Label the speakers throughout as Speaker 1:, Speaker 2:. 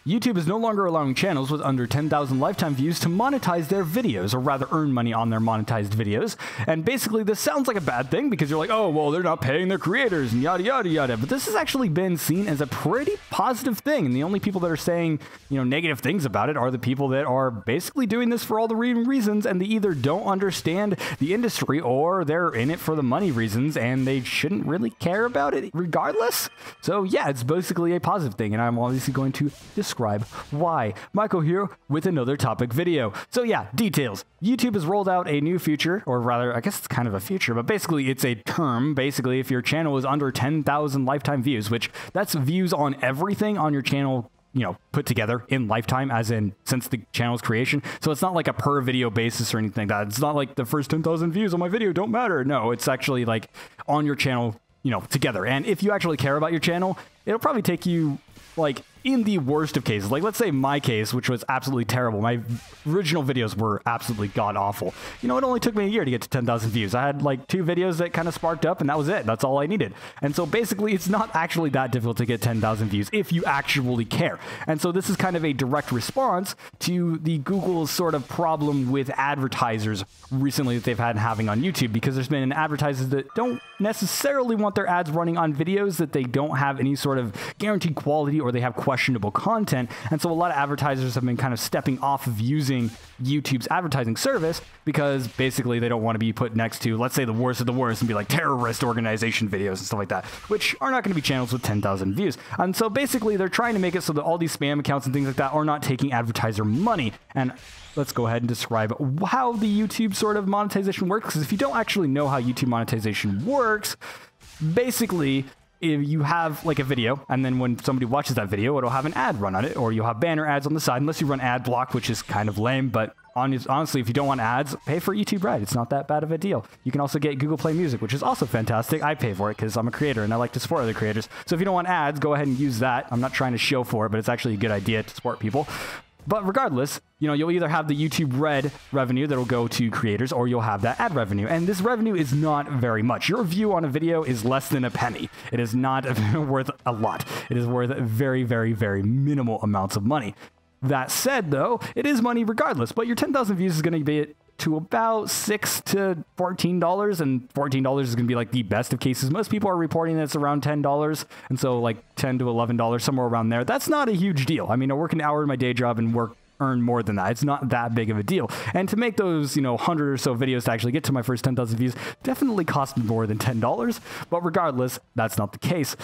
Speaker 1: YouTube is no longer allowing channels with under 10,000 lifetime views to monetize their videos, or rather earn money on their monetized videos. And basically this sounds like a bad thing because you're like, oh, well, they're not paying their creators and yada, yada, yada. But this has actually been seen as a pretty positive thing. And the only people that are saying, negative things about it are the people that are basically doing this for all the reasons, and they either don't understand the industry or they're in it for the money reasons and they shouldn't really care about it regardless. So yeah, it's basically a positive thing, and I'm obviously going to describe why. Michael here with another topic video. So yeah, details. YouTube has rolled out a new feature, or rather, I guess it's kind of a feature, but basically it's a term. Basically, if your channel is under 10,000 lifetime views, which that's views on everything on your channel, put together in lifetime, as in since the channel's creation. So it's not like a per video basis or anything like that. It's not like the first 10,000 views on my video don't matter. No, it's actually like on your channel, together. And if you actually care about your channel, it'll probably take you, like, in the worst of cases, like let's say my case, which was absolutely terrible. My original videos were absolutely god awful. It only took me a year to get to 10,000 views. I had like 2 videos that kind of sparked up, and that was it. That's all I needed. And so basically it's not actually that difficult to get 10,000 views if you actually care. And so this is kind of a direct response to the Google's sort of problem with advertisers recently that they've had having on YouTube, because there's been advertisers that don't necessarily want their ads running on videos that they don't have any sort of guaranteed quality, or they have questionable content. And so a lot of advertisers have been kind of stepping off of using YouTube's advertising service because basically they don't want to be put next to, let's say, the worst of the worst and be like terrorist organization videos and stuff like that, which are not going to be channels with 10,000 views. And so basically they're trying to make it so that all these spam accounts and things like that are not taking advertiser money. And let's go ahead and describe how the YouTube sort of monetization works, because if you don't actually know how YouTube monetization works, basically if you have like a video, and then when somebody watches that video, it'll have an ad run on it, or you'll have banner ads on the side, unless you run ad block, which is kind of lame. But honestly, if you don't want ads, pay for YouTube Red. It's not that bad of a deal. You can also get Google Play Music, which is also fantastic. I pay for it because I'm a creator and I like to support other creators. So if you don't want ads, go ahead and use that. I'm not trying to show for it, but it's actually a good idea to support people. But regardless, you'll either have the YouTube Red revenue that'll go to creators, or you'll have that ad revenue. And this revenue is not very much. Your view on a video is less than a penny. It is not worth a lot. It is worth very, very, very minimal amounts of money. That said, though, it is money regardless. But your 10,000 views is going to be to about $6 to $14, and $14 is going to be like the best of cases. Most people are reporting that it's around $10, and so like $10 to $11, somewhere around there. That's not a huge deal. I mean, I work an hour in my day job and earn more than that. It's not that big of a deal. And to make those, 100 or so videos to actually get to my first 10,000 views definitely cost me more than $10. But regardless, that's not the case.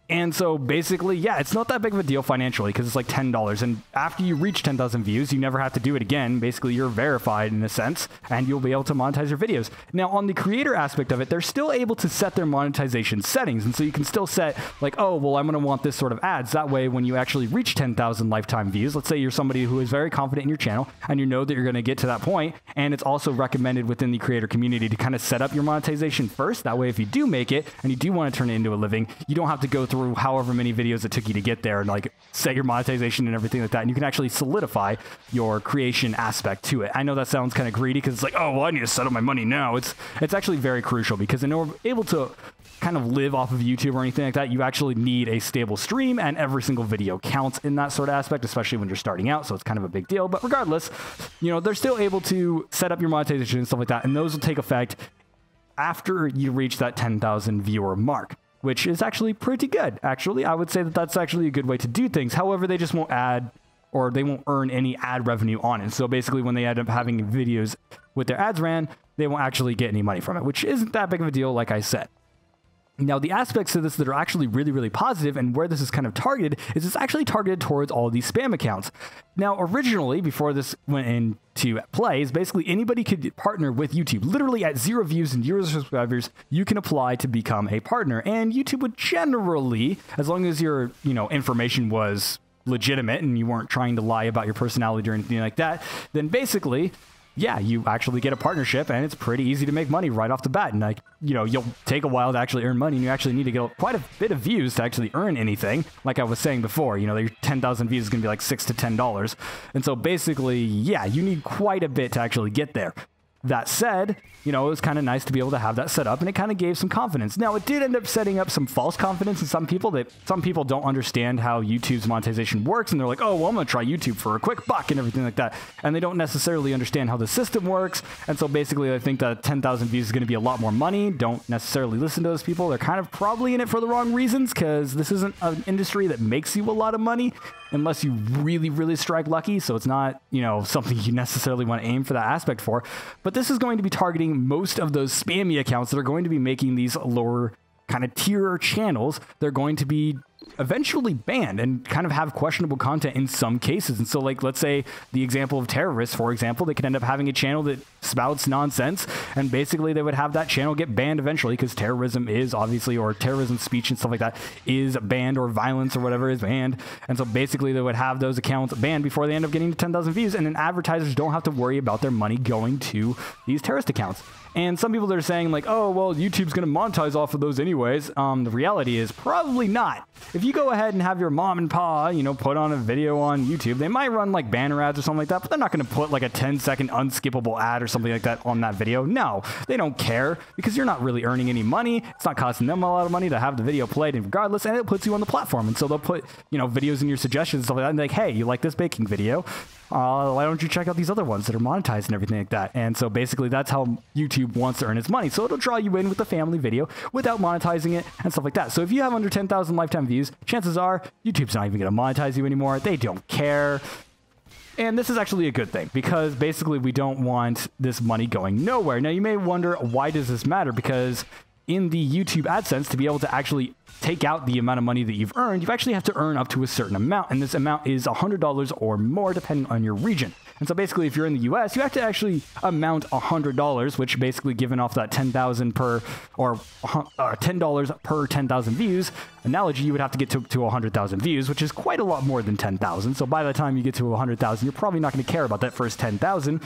Speaker 1: And so basically, yeah, it's not that big of a deal financially because it's like $10. And after you reach 10,000 views, you never have to do it again. Basically, you're verified in a sense, and you'll be able to monetize your videos. Now, on the creator aspect of it, they're still able to set their monetization settings. And so you can still set like, oh, well, I'm going to want this sort of ads. That way, when you actually reach 10,000 lifetime views, let's say you're somebody who is very confident in your channel and you know that you're going to get to that point, and it's also recommended within the creator community to kind of set up your monetization first. That way, if you do make it and you do want to turn it into a living, you don't have to go through however many videos it took you to get there and like set your monetization and everything like that. And you can actually solidify your creation aspect to it. I know that sounds kind of greedy because it's like, oh, well, I need to set up my money now. It's actually very crucial, because in order able to kind of live off of YouTube or anything like that, you actually need a stable stream, and every single video counts in that sort of aspect, especially when you're starting out. So it's kind of a big deal. But regardless, they're still able to set up your monetization and stuff like that. And those will take effect after you reach that 10,000 viewer mark, which is actually pretty good. Actually, I would say that that's actually a good way to do things. However, they just won't add, or they won't earn any ad revenue on it. So basically, when they end up having videos with their ads ran, they won't actually get any money from it, which isn't that big of a deal, like I said. Now, the aspects of this that are actually really, really positive, and where this is kind of targeted, is it's actually targeted towards all these spam accounts. Now, originally, before this went into play, is basically anybody could partner with YouTube. Literally at 0 views and 0 subscribers, you can apply to become a partner. And YouTube would generally, as long as your, information was legitimate and you weren't trying to lie about your personality or anything like that, then basically, yeah, you actually get a partnership, and it's pretty easy to make money right off the bat. And like, you'll take a while to actually earn money, and you actually need to get quite a bit of views to actually earn anything. Like I was saying before, your 10,000 views is going to be like $6 to $10. And so basically, yeah, you need quite a bit to actually get there. That said, you know, it was kind of nice to be able to have that set up, and it kind of gave some confidence. Now, it did end up setting up some false confidence in some people. That some people don't understand how YouTube's monetization works, and they're like, oh, well, I'm going to try YouTube for a quick buck and everything like that. And they don't necessarily understand how the system works. And so basically, I think that 10,000 views is going to be a lot more money. Don't necessarily listen to those people. They're kind of probably in it for the wrong reasons, because this isn't an industry that makes you a lot of money unless you really, really strike lucky. So it's not, you know, something you necessarily want to aim for that aspect for. But this is going to be targeting most of those spammy accounts that are going to be making these lower kind of tier channels. They're going to be eventually banned and kind of have questionable content in some cases. And so, like, let's say the example of terrorists, for example, they could end up having a channel that spouts nonsense, and basically they would have that channel get banned eventually, because terrorism is obviously, or terrorism speech and stuff like that is banned, or violence or whatever is banned. And so basically they would have those accounts banned before they end up getting to 10,000 views, and then advertisers don't have to worry about their money going to these terrorist accounts. And some people that are saying like, oh, well, YouTube's going to monetize off of those anyways. The reality is probably not. If you go ahead and have your mom and pa, you know, put on a video on YouTube, they might run like banner ads or something like that, but they're not going to put like a 10-second unskippable ad or something like that on that video. No, they don't care, because you're not really earning any money. It's not costing them a lot of money to have the video played, and regardless, and it puts you on the platform. And so they'll put, you know, videos in your suggestions and stuff like that, and like, hey, you like this baking video? Why don't you check out these other ones that are monetized and everything like that? And so basically that's how YouTube wants to earn its money. So it'll draw you in with a family video without monetizing it and stuff like that. So if you have under 10,000 lifetime views, chances are YouTube's not even going to monetize you anymore. They don't care. And this is actually a good thing, because basically we don't want this money going nowhere. Now you may wonder, why does this matter? Because in the YouTube AdSense, to be able to actually take out the amount of money that you've earned, you actually have to earn up to a certain amount. And this amount is $100 or more, depending on your region. And so basically, if you're in the US, you have to actually amount $100, which basically given off that 10,000 per, or $10 per 10,000 views analogy, you would have to get to 100,000 views, which is quite a lot more than 10,000. So by the time you get to 100,000, you're probably not going to care about that first 10,000.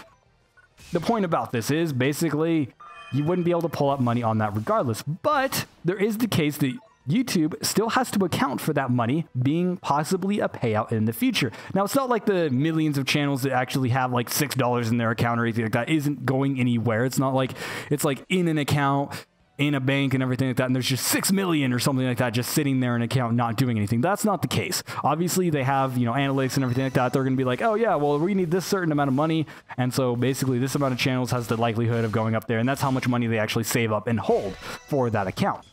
Speaker 1: The point about this is basically you wouldn't be able to pull up money on that regardless. But there is the case that YouTube still has to account for that money being possibly a payout in the future. Now, it's not like the millions of channels that actually have like $6 in their account or anything like that isn't going anywhere. It's not like it's like in an account, in a bank and everything like that, and there's just 6 million or something like that just sitting there in an account not doing anything. That's not the case. Obviously, they have, you know, analytics and everything like that. They're going to be like, oh yeah, well, we need this certain amount of money, and so basically this amount of channels has the likelihood of going up there, and that's how much money they actually save up and hold for that account.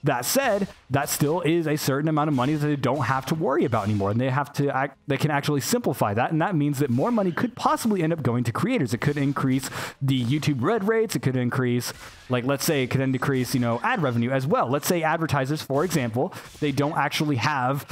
Speaker 1: That said, that still is a certain amount of money that they don't have to worry about anymore, and they can actually simplify that, and that means that more money could possibly end up going to creators. It could increase the YouTube red rates. It could increase, like, let's say it could increase, you know, ad revenue as well. Let's say advertisers, for example, they don't actually have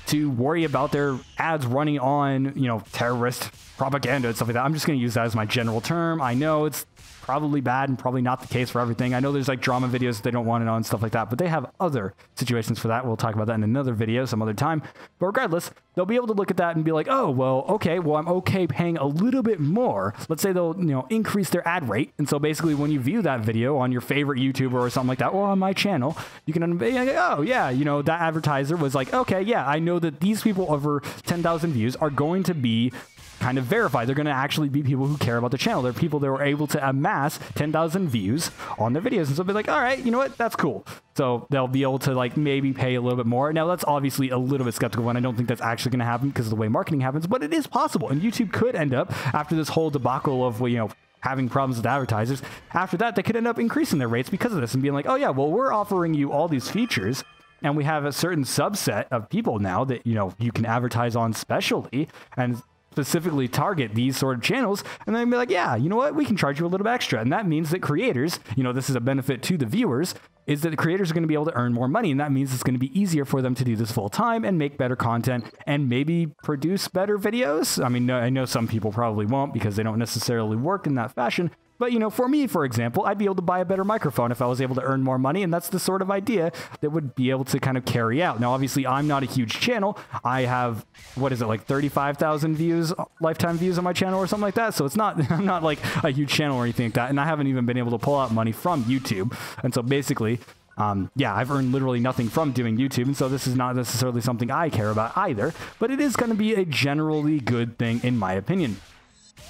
Speaker 1: to worry about their ads running on, you know, terrorist propaganda and stuff like that. I'm just going to use that as my general term. I know it's probably bad and probably not the case for everything. I know there's like drama videos that they don't want it on and stuff like that, but they have other situations for that. We'll talk about that in another video some other time. But regardless, they'll be able to look at that and be like, oh, well, okay, well, I'm okay paying a little bit more. Let's say they'll, you know, increase their ad rate. And so basically when you view that video on your favorite YouTuber or something like that, or on my channel, you can be like, oh yeah, you know, that advertiser was like, okay, yeah, I know that these people over 10,000 views are going to be kind of verified. They're going to actually be people who care about the channel. They're people that were able to amass 10,000 views on their videos. And so they'll be like, all right, you know what? That's cool. So they'll be able to like maybe pay a little bit more. Now that's obviously a little bit skeptical, and I don't think that's actually going to happen because of the way marketing happens, but it is possible. And YouTube could end up, after this whole debacle of, you know, having problems with advertisers, after that, they could end up increasing their rates because of this and being like, oh yeah, well, we're offering you all these features, and we have a certain subset of people now that, you know, you can advertise on specially and specifically target these sort of channels, and then be like, yeah, you know what, we can charge you a little bit extra. And that means that creators, you know, this is a benefit to the viewers, is that the creators are going to be able to earn more money, and that means it's going to be easier for them to do this full time and make better content and maybe produce better videos. I mean, I know some people probably won't because they don't necessarily work in that fashion. But, you know, for me, for example, I'd be able to buy a better microphone if I was able to earn more money, and that's the sort of idea that would be able to kind of carry out. Now, obviously, I'm not a huge channel. I have, what is it, like 35,000 views, lifetime views on my channel or something like that. So it's not, I'm not like a huge channel or anything like that, and I haven't even been able to pull out money from YouTube. And so basically, yeah, I've earned literally nothing from doing YouTube, and so this is not necessarily something I care about either, but it is going to be a generally good thing in my opinion.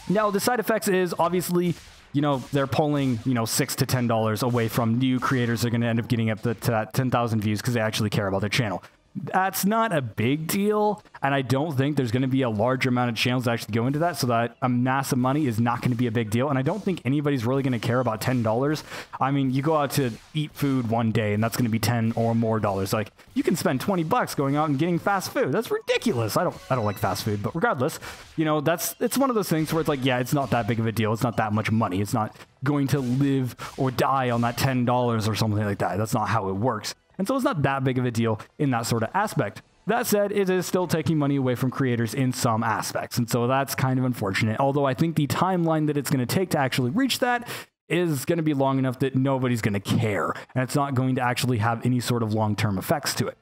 Speaker 1: Now, the side effects is obviously you know, they're pulling, you know, $6 to $10 away from new creators that are going to end up getting up to that 10,000 views because they actually care about their channel. That's not a big deal, and I don't think there's going to be a large amount of channels that actually go into that, so that a mass of money is not going to be a big deal, and I don't think anybody's really going to care about $10. I mean, you go out to eat food one day, and that's going to be $10 or more dollars. Like, you can spend $20 going out and getting fast food. That's ridiculous. I don't like fast food, but regardless, you know, it's one of those things where it's like, yeah, it's not that big of a deal. It's not that much money. It's not going to live or die on that $10 or something like that. That's not how it works. And so it's not that big of a deal in that sort of aspect. That said, it is still taking money away from creators in some aspects. And so that's kind of unfortunate. Although I think the timeline that it's going to take to actually reach that is going to be long enough that nobody's going to care. And it's not going to actually have any sort of long-term effects to it.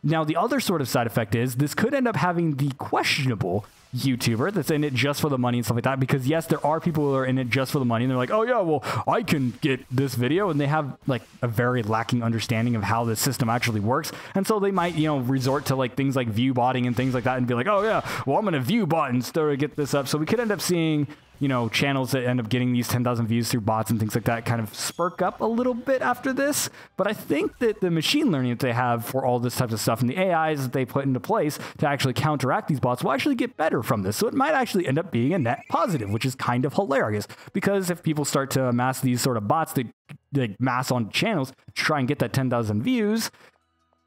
Speaker 1: Now, the other sort of side effect is this could end up having the questionable YouTuber that's in it just for the money and stuff like that, because yes, there are people who are in it just for the money and they're like, oh yeah, well, I can get this video, and they have like a very lacking understanding of how the system actually works, and so they might, you know, resort to like things like view botting and things like that and be like, oh yeah, well, I'm gonna view bot instead of get this up. So we could end up seeing, you know, channels that end up getting these 10,000 views through bots and things like that kind of spurk up a little bit after this. But I think that the machine learning that they have for all this types of stuff and the AIs that they put into place to actually counteract these bots will actually get better from this. So it might actually end up being a net positive, which is kind of hilarious, because if people start to amass these sort of bots that mass on channels to try and get that 10,000 views,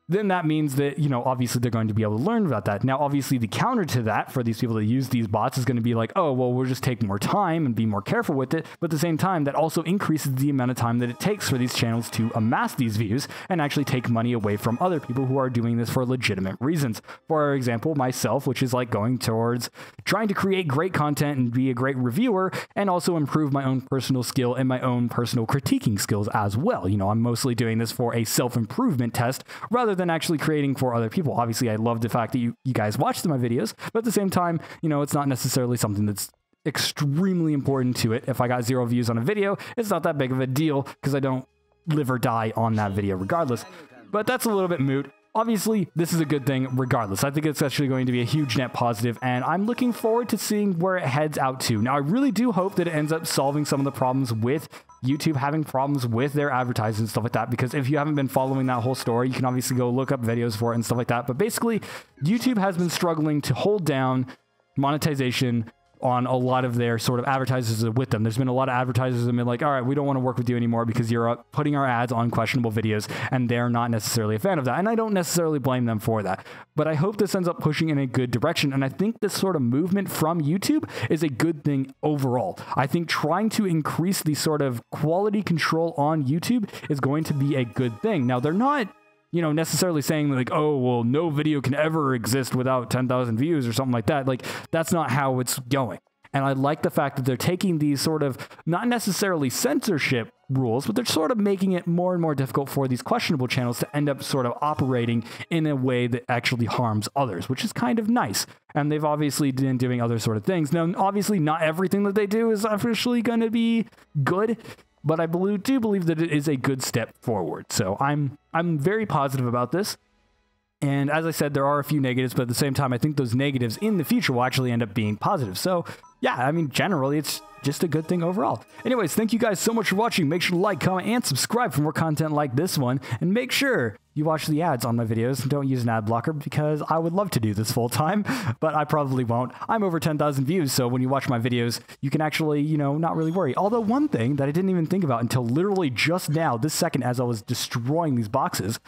Speaker 1: then that means that, you know, obviously they're going to be able to learn about that. Now, obviously, the counter to that for these people that use these bots is going to be like, oh, well, we'll just take more time and be more careful with it. But at the same time, that also increases the amount of time that it takes for these channels to amass these views and actually take money away from other people who are doing this for legitimate reasons. For example, myself, which is like going towards trying to create great content and be a great reviewer, and also improve my own personal skill and my own personal critiquing skills as well. You know, I'm mostly doing this for a self-improvement test rather than actually creating for other people. Obviously, I love the fact that you guys watch my videos, but at the same time, you know, it's not necessarily something that's extremely important to it. If I got 0 views on a video, it's not that big of a deal because I don't live or die on that video regardless. But that's a little bit moot. Obviously, this is a good thing regardless. I think it's actually going to be a huge net positive, and I'm looking forward to seeing where it heads out to. Now, I really do hope that it ends up solving some of the problems with YouTube having problems with their advertising and stuff like that, because if you haven't been following that whole story, you can obviously go look up videos for it and stuff like that. But basically, YouTube has been struggling to hold down monetization on a lot of their sort of advertisers with them. There's been a lot of advertisers that have been like, all right, we don't want to work with you anymore because you're putting our ads on questionable videos, and they're not necessarily a fan of that. And I don't necessarily blame them for that. But I hope this ends up pushing in a good direction. And I think this sort of movement from YouTube is a good thing overall. I think trying to increase the sort of quality control on YouTube is going to be a good thing. Now, they're not, you know, necessarily saying like, oh, well, no video can ever exist without 10,000 views or something like that. Like, that's not how it's going. And I like the fact that they're taking these sort of, not necessarily censorship rules, but they're sort of making it more and more difficult for these questionable channels to end up sort of operating in a way that actually harms others, which is kind of nice. And they've obviously been doing other sort of things. Now, obviously, not everything that they do is officially going to be good, but I do believe that it is a good step forward. So I'm very positive about this. And as I said, there are a few negatives, but at the same time, I think those negatives in the future will actually end up being positive. So yeah, I mean, generally, it's just a good thing overall. Anyways, thank you guys so much for watching. Make sure to like, comment, and subscribe for more content like this one. And make sure you watch the ads on my videos and don't use an ad blocker, because I would love to do this full time, but I probably won't. I'm over 10,000 views, so when you watch my videos, you can actually, you know, not really worry. Although one thing that I didn't even think about until literally just now, this second, as I was destroying these boxes,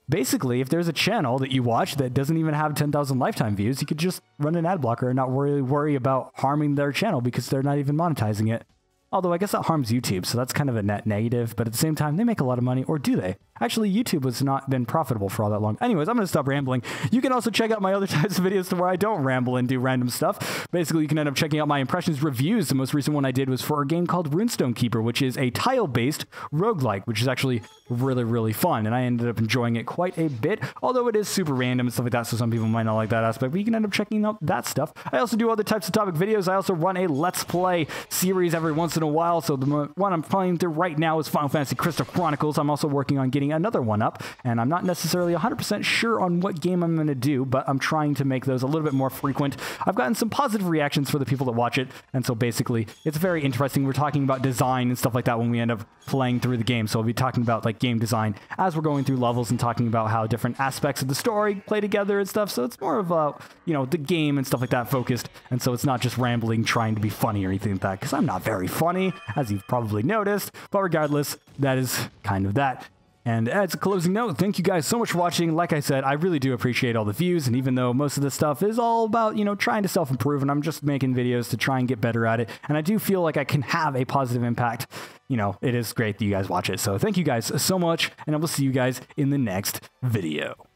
Speaker 1: basically, if there's a channel that you watch that doesn't even have 10,000 lifetime views, you could just run an ad blocker and not worry about harming their channel because they're not even monetizing it. Although I guess that harms YouTube, so that's kind of a net negative, but at the same time, they make a lot of money, or do they? Actually, YouTube has not been profitable for all that long. Anyways, I'm going to stop rambling. You can also check out my other types of videos to where I don't ramble and do random stuff. Basically, you can end up checking out my impressions reviews. The most recent one I did was for a game called Runestone Keeper, which is a tile-based roguelike, which is actually really, really fun, and I ended up enjoying it quite a bit, although it is super random and stuff like that, so some people might not like that aspect, but you can end up checking out that stuff. I also do other types of topic videos. I also run a Let's Play series every once in a while, so the one I'm playing through right now is Final Fantasy Crystal Chronicles. I'm also working on getting writing another one up, and I'm not necessarily 100% sure on what game I'm going to do, but I'm trying to make those a little bit more frequent. I've gotten some positive reactions for the people that watch it, and so basically it's very interesting. We're talking about design and stuff like that when we end up playing through the game, so I'll be talking about like game design as we're going through levels and talking about how different aspects of the story play together and stuff, so it's more of the game and stuff like that focused, and so it's not just rambling trying to be funny or anything like that, because I'm not very funny, as you've probably noticed, but regardless, that is kind of that. And as a closing note, thank you guys so much for watching. Like I said, I really do appreciate all the views, and even though most of this stuff is all about, trying to self-improve, and I'm just making videos to try and get better at it, and I do feel like I can have a positive impact, it is great that you guys watch it. So thank you guys so much, and I will see you guys in the next video.